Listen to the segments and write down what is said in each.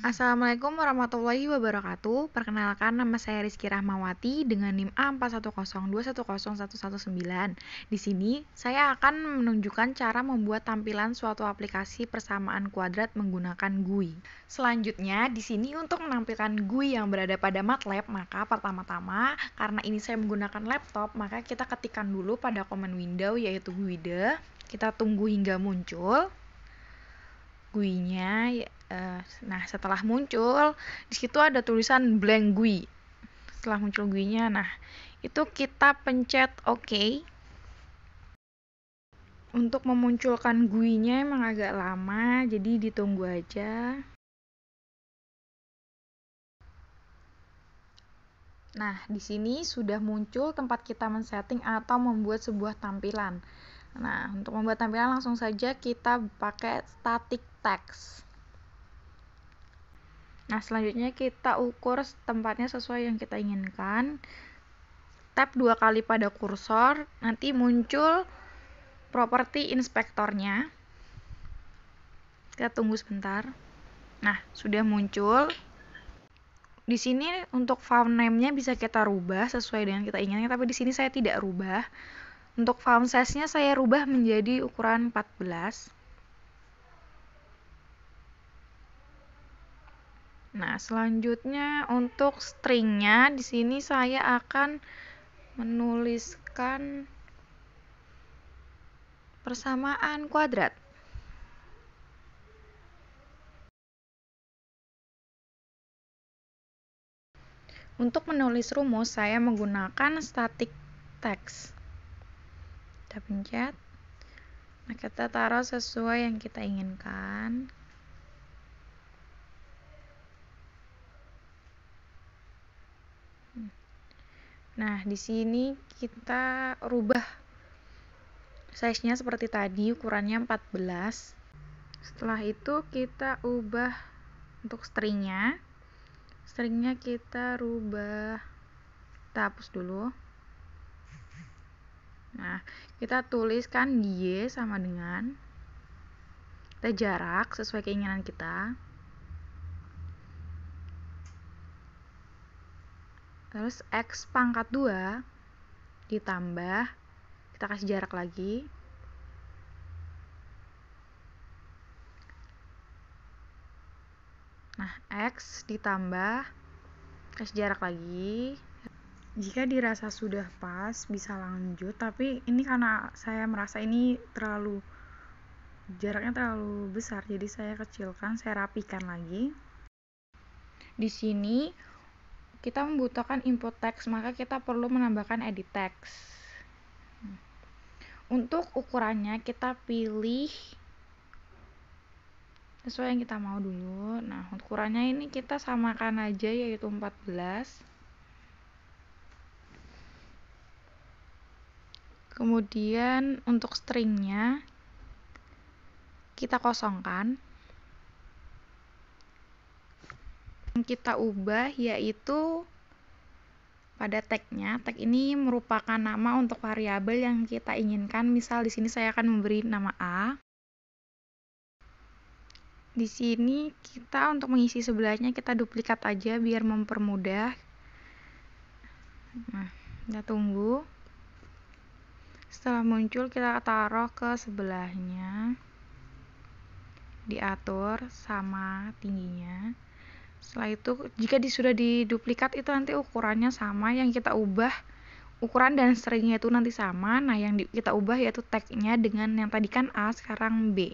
Assalamualaikum warahmatullahi wabarakatuh. Perkenalkan, nama saya Rizky Rahmawati dengan NIM A4102101119. Di sini saya akan menunjukkan cara membuat tampilan suatu aplikasi persamaan kuadrat menggunakan GUI. Selanjutnya, di sini untuk menampilkan GUI yang berada pada MATLAB, maka pertama-tama karena ini saya menggunakan laptop, maka kita ketikkan dulu pada command window yaitu GUID. Kita tunggu hingga muncul GUI-nya. Nah, setelah muncul, di situ ada tulisan blank GUI. Setelah muncul GUI-nya, nah, itu kita pencet OK. Untuk memunculkan GUI-nya emang agak lama, jadi ditunggu aja. Nah, di sini sudah muncul tempat kita men-setting atau membuat sebuah tampilan. Nah, untuk membuat tampilan langsung saja kita pakai static text. Nah, selanjutnya kita ukur tempatnya sesuai yang kita inginkan. Tap 2 kali pada kursor, nanti muncul properti inspektornya. Kita tunggu sebentar. Nah, sudah muncul. Di sini untuk font name-nya bisa kita rubah sesuai dengan kita inginkan, tapi di sini saya tidak rubah. Untuk font size-nya saya rubah menjadi ukuran 14. Nah, selanjutnya untuk string-nya di sini saya akan menuliskan persamaan kuadrat. Untuk menulis rumus saya menggunakan static text. Kita pencet. Nah, kita taruh sesuai yang kita inginkan. Nah, di sini kita rubah size-nya seperti tadi, ukurannya 14. Setelah itu kita ubah untuk string-nya. String-nya kita rubah, kita hapus dulu. Nah, kita tuliskan Y sama dengan, kita jarak sesuai keinginan kita. Terus X pangkat 2 ditambah, kita kasih jarak lagi. Nah, X ditambah, kasih jarak lagi. Jika dirasa sudah pas, bisa lanjut. Tapi ini karena saya merasa ini jaraknya terlalu besar, jadi saya kecilkan, saya rapikan lagi. Di sini kita membutuhkan input text, maka kita perlu menambahkan edit text. Untuk ukurannya kita pilih sesuai yang kita mau dulu. Nah, ukurannya ini kita samakan aja yaitu 14. Kemudian untuk stringnya kita kosongkan. Kita ubah yaitu pada tag-nya. Tag ini merupakan nama untuk variabel yang kita inginkan. Misal di sini saya akan memberi nama A. Di sini kita untuk mengisi sebelahnya kita duplikat aja biar mempermudah. Nah, kita tunggu. Setelah muncul kita taruh ke sebelahnya. Diatur sama tingginya. Setelah itu jika sudah diduplikat itu nanti ukurannya sama, yang kita ubah ukuran dan stringnya itu nanti sama. Nah, yang kita ubah yaitu tag-nya dengan yang tadi kan A, sekarang B.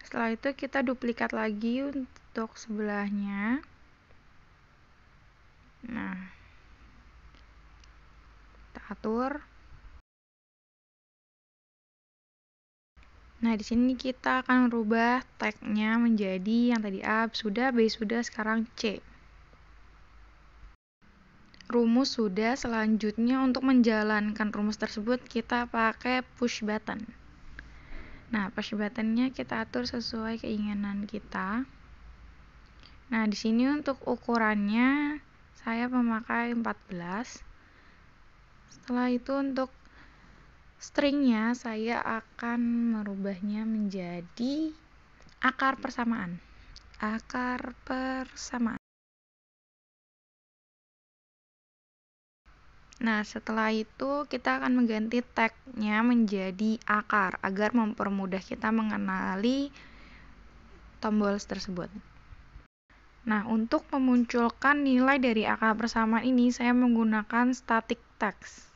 Setelah itu kita duplikat lagi untuk sebelahnya. Nah, kita atur. Nah, di sini kita akan merubah tag-nya menjadi yang tadi A sudah, B sudah, sekarang C. Rumus sudah, selanjutnya untuk menjalankan rumus tersebut kita pakai push button. Nah, push buttonnya kita atur sesuai keinginan kita. Nah, di sini untuk ukurannya saya memakai 14. Setelah itu untuk stringnya saya akan merubahnya menjadi akar persamaan. akar persamaan. Nah, setelah itu kita akan mengganti tag-nya menjadi akar agar mempermudah kita mengenali tombol tersebut. Nah, untuk memunculkan nilai dari akar persamaan ini, saya menggunakan static text.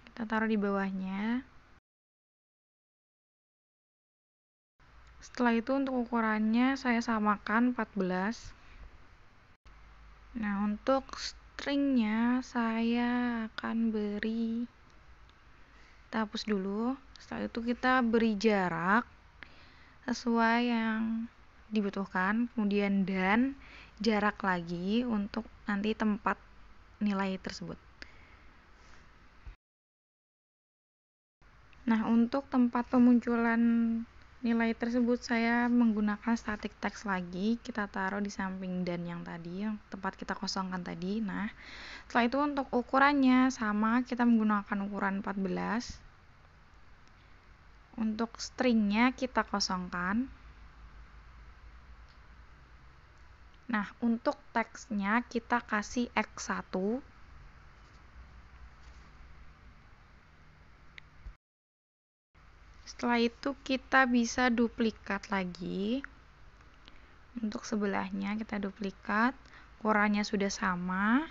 Kita taruh di bawahnya. Setelah itu untuk ukurannya saya samakan 14. Nah, untuk stringnya saya akan beri, kita hapus dulu. Setelah itu kita beri jarak sesuai yang dibutuhkan, kemudian dan jarak lagi untuk nanti tempat nilai tersebut. Nah, untuk tempat pemunculan nilai tersebut saya menggunakan static text lagi. Kita taruh di samping dan yang tadi, yang tempat kita kosongkan tadi. Nah, setelah itu untuk ukurannya sama, kita menggunakan ukuran 14. Untuk stringnya kita kosongkan. Nah, untuk teksnya kita kasih X1. Setelah itu kita bisa duplikat lagi. Untuk sebelahnya kita duplikat, ukurannya sudah sama.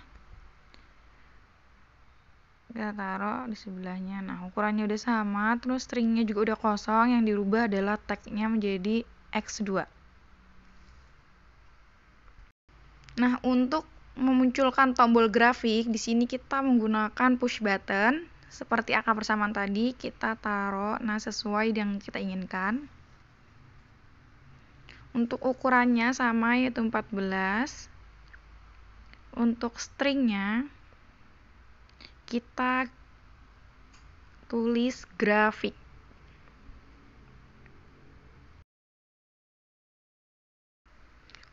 Kita taruh di sebelahnya. Nah, ukurannya udah sama, terus stringnya juga udah kosong, yang dirubah adalah tag-nya menjadi X2. Nah, untuk memunculkan tombol grafik, di sini kita menggunakan push button. Seperti akar persamaan tadi, kita taruh sesuai yang kita inginkan. Untuk ukurannya sama, yaitu 14. Untuk stringnya kita tulis grafik.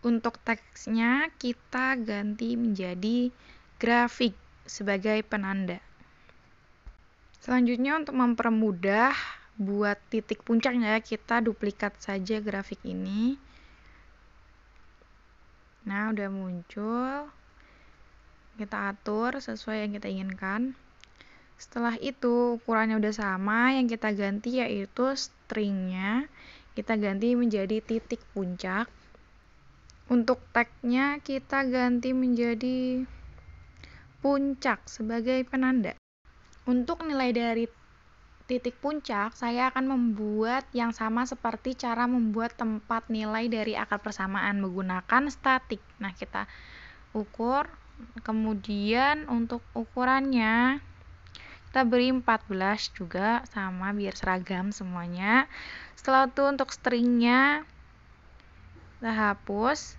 Untuk teksnya kita ganti menjadi grafik sebagai penanda. Selanjutnya untuk mempermudah buat titik puncaknya, kita duplikat saja grafik ini. Nah, udah muncul. Kita atur sesuai yang kita inginkan. Setelah itu ukurannya udah sama, yang kita ganti yaitu stringnya kita ganti menjadi titik puncak. Untuk tag-nya kita ganti menjadi puncak sebagai penanda. Untuk nilai dari titik puncak, saya akan membuat yang sama seperti cara membuat tempat nilai dari akar persamaan menggunakan statik. Nah, kita ukur, kemudian untuk ukurannya kita beri 14 juga, sama biar seragam semuanya. Setelah itu untuk stringnya kita hapus,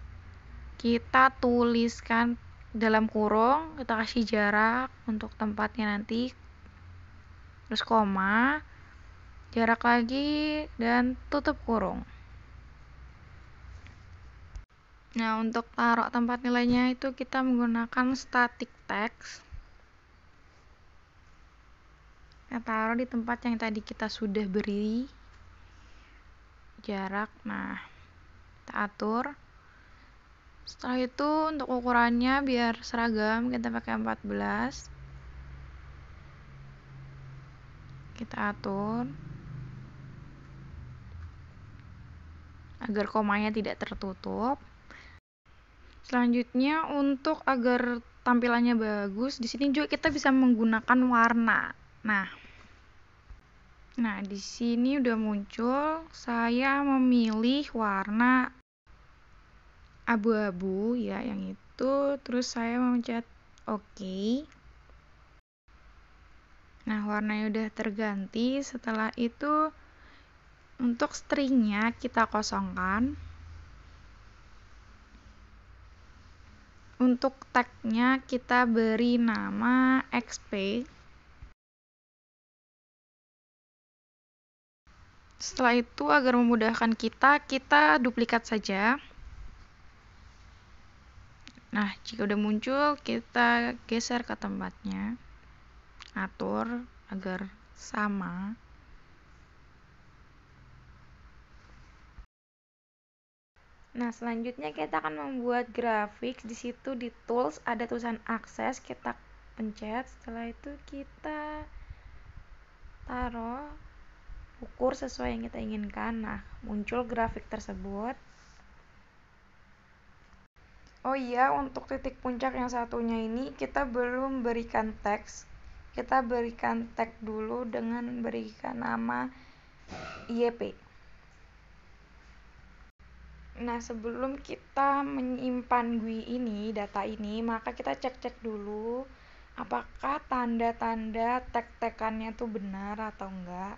kita tuliskan dalam kurung, kita kasih jarak untuk tempatnya nanti, terus koma, jarak lagi, dan tutup kurung. Nah, untuk taruh tempat nilainya itu kita menggunakan static text. Kita taruh di tempat yang tadi kita sudah beri jarak. Nah, kita atur. Setelah itu untuk ukurannya biar seragam kita pakai 14. Kita atur agar komanya tidak tertutup. Selanjutnya untuk agar tampilannya bagus, di sini juga kita bisa menggunakan warna. Nah, di sini udah muncul. Saya memilih warna abu-abu ya, yang itu. Terus saya memencet OK. Nah, warnanya udah terganti. Setelah itu untuk stringnya kita kosongkan. Untuk tag-nya kita beri nama XP. Setelah itu agar memudahkan kita duplikat saja. Nah, jika udah muncul, kita geser ke tempatnya. Atur agar sama. Nah, selanjutnya kita akan membuat grafik. Di situ di tools ada tulisan akses, kita pencet. Setelah itu kita taruh ukur sesuai yang kita inginkan. Nah, muncul grafik tersebut. Oh iya, untuk titik puncak yang satunya ini kita belum berikan teks. Kita berikan tag dulu dengan berikan nama YP. Nah, sebelum kita menyimpan GUI ini, data ini, maka kita cek-cek dulu apakah tanda-tanda tag-tagannya itu benar atau enggak.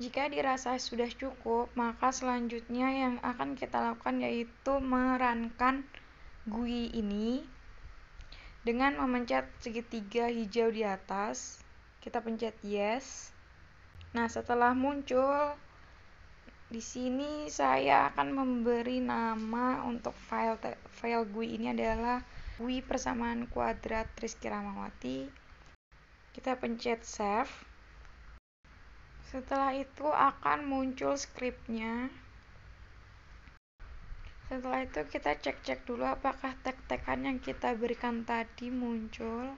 Jika dirasa sudah cukup, maka selanjutnya yang akan kita lakukan yaitu merankan GUI ini dengan memencet segitiga hijau di atas. Kita pencet yes. Nah, setelah muncul di sini saya akan memberi nama untuk file GUI ini adalah GUI persamaan kuadrat Rizky Rahmawati. Kita pencet save. Setelah itu akan muncul skripnya. Setelah itu kita cek-cek dulu apakah tag-tagan yang kita berikan tadi muncul.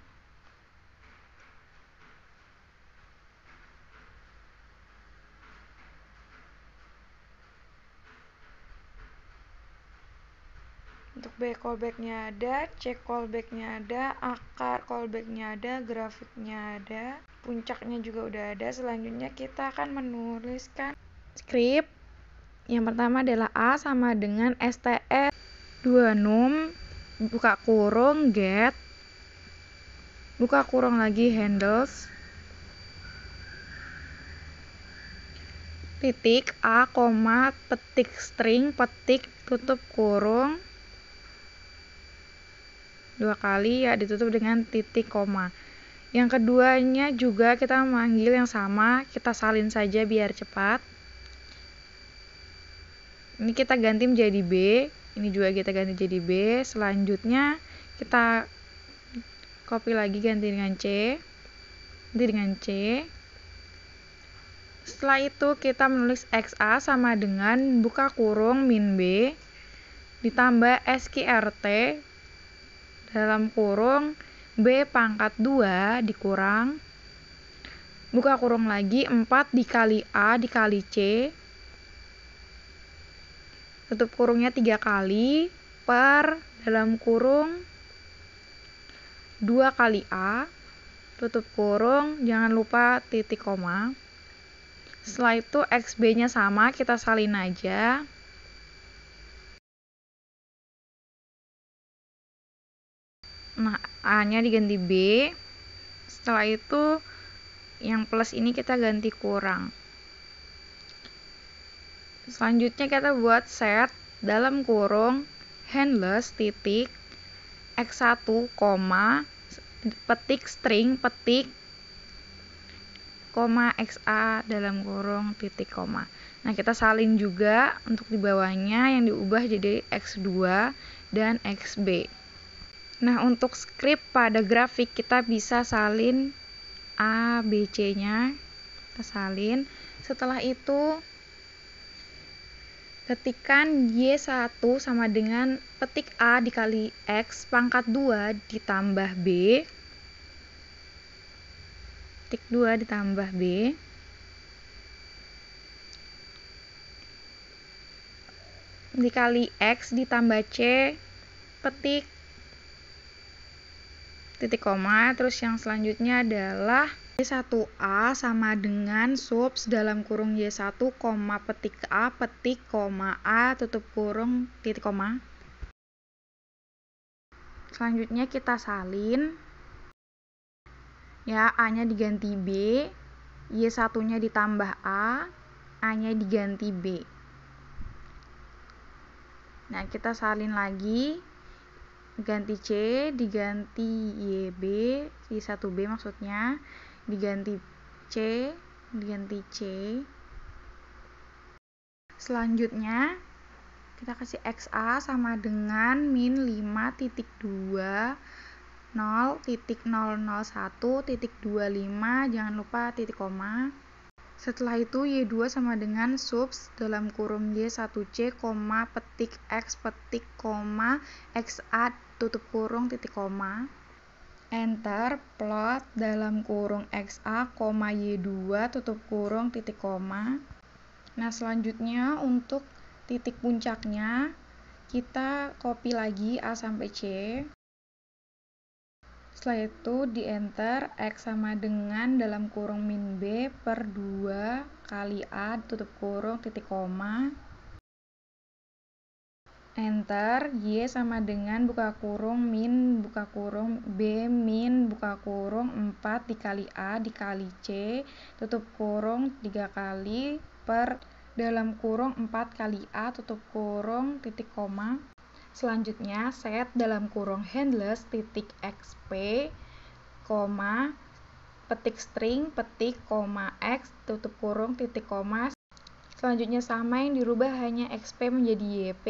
Untuk B callback-nya ada, C callback-nya ada, akar callback-nya ada, grafiknya ada, puncaknya juga udah ada. Selanjutnya kita akan menuliskan script. Yang pertama adalah A sama dengan STR 2 num buka kurung get buka kurung lagi handles titik A, petik string, petik tutup kurung 2 kali ya, ditutup dengan titik koma. Yang keduanya juga kita manggil yang sama, kita salin saja biar cepat. Ini kita ganti menjadi B, ini juga kita ganti jadi B. Selanjutnya kita copy lagi, ganti dengan C, ganti dengan C. Setelah itu kita menulis XA sama dengan buka kurung min B ditambah SQRT dalam kurung B pangkat 2 dikurang buka kurung lagi 4 dikali A dikali C tutup kurungnya 3 kali per dalam kurung 2 kali A tutup kurung, jangan lupa titik koma. Setelah itu XB-nya sama, kita salin aja. Nah, A-nya diganti B. Setelah itu yang plus ini kita ganti kurang. Selanjutnya kita buat set dalam kurung handles titik X1, petik string petik koma XA dalam kurung titik koma. Nah, kita salin juga untuk di bawahnya yang diubah jadi X2 dan XB. Nah, untuk script pada grafik kita bisa salin A, B, C-nya. Kita salin. Setelah itu ketikan Y1 sama dengan petik A dikali X pangkat 2 ditambah B. Petik 2 ditambah B. Dikali X ditambah C petik titik koma. Terus yang selanjutnya adalah Y1A sama dengan subs dalam kurung Y1, petik A, petik, koma A, tutup kurung, titik koma. Selanjutnya kita salin. Ya, A-nya diganti B, Y1-nya ditambah A, A-nya diganti B. Nah, kita salin lagi. Ganti C, diganti YB, Y1B maksudnya, diganti C, diganti C. Selanjutnya kita kasih XA sama dengan min 5.2 0.001.25, jangan lupa titik koma. Setelah itu Y2 sama dengan subs dalam kurung Y1C, petik X, petik, XA, tutup kurung, titik koma. Enter, plot dalam kurung XA, Y2, tutup kurung, titik koma. Nah, selanjutnya untuk titik puncaknya, kita copy lagi A sampai C. Setelah itu di enter, X sama dengan dalam kurung min B per 2 kali A tutup kurung titik koma. Enter, Y sama dengan buka kurung min buka kurung B min buka kurung 4 dikali A dikali C tutup kurung 3 kali per dalam kurung 4 kali A tutup kurung titik koma. Selanjutnya set dalam kurung handles titik xp, petik string, petik, x, tutup kurung, titik koma. Selanjutnya sama yang dirubah hanya xp menjadi yp,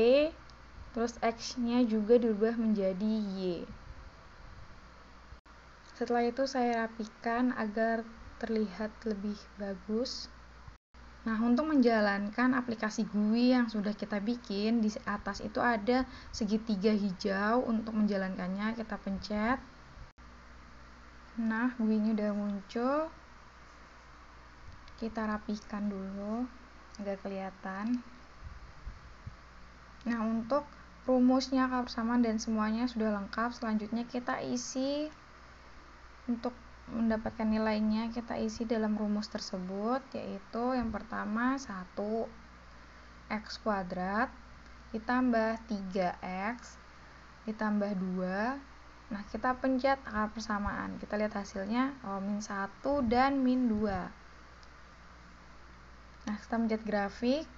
terus x-nya juga dirubah menjadi y. Setelah itu saya rapikan agar terlihat lebih bagus. Nah, untuk menjalankan aplikasi GUI yang sudah kita bikin, di atas itu ada segitiga hijau. Untuk menjalankannya kita pencet. Nah, GUI-nya udah muncul. Kita rapikan dulu agar kelihatan. Nah, untuk rumusnya, kebersamaan dan semuanya sudah lengkap. Selanjutnya kita isi, untuk mendapatkan nilainya kita isi dalam rumus tersebut, yaitu yang pertama 1 x kuadrat ditambah 3x ditambah 2. Nah, kita pencet angka persamaan, kita lihat hasilnya min 1 dan min 2. Nah, kita pencet grafik.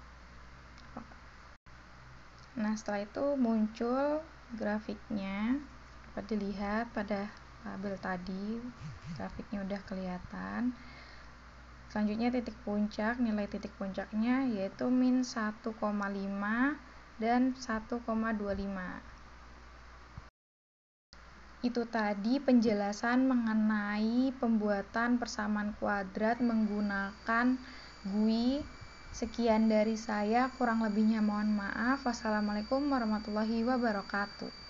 Nah, setelah itu muncul grafiknya, dapat dilihat pada tabel tadi grafiknya udah kelihatan. Selanjutnya titik puncak, nilai titik puncaknya yaitu min 1,5 dan 1,25. Itu tadi penjelasan mengenai pembuatan persamaan kuadrat menggunakan GUI. Sekian dari saya, kurang lebihnya mohon maaf. Wassalamualaikum warahmatullahi wabarakatuh.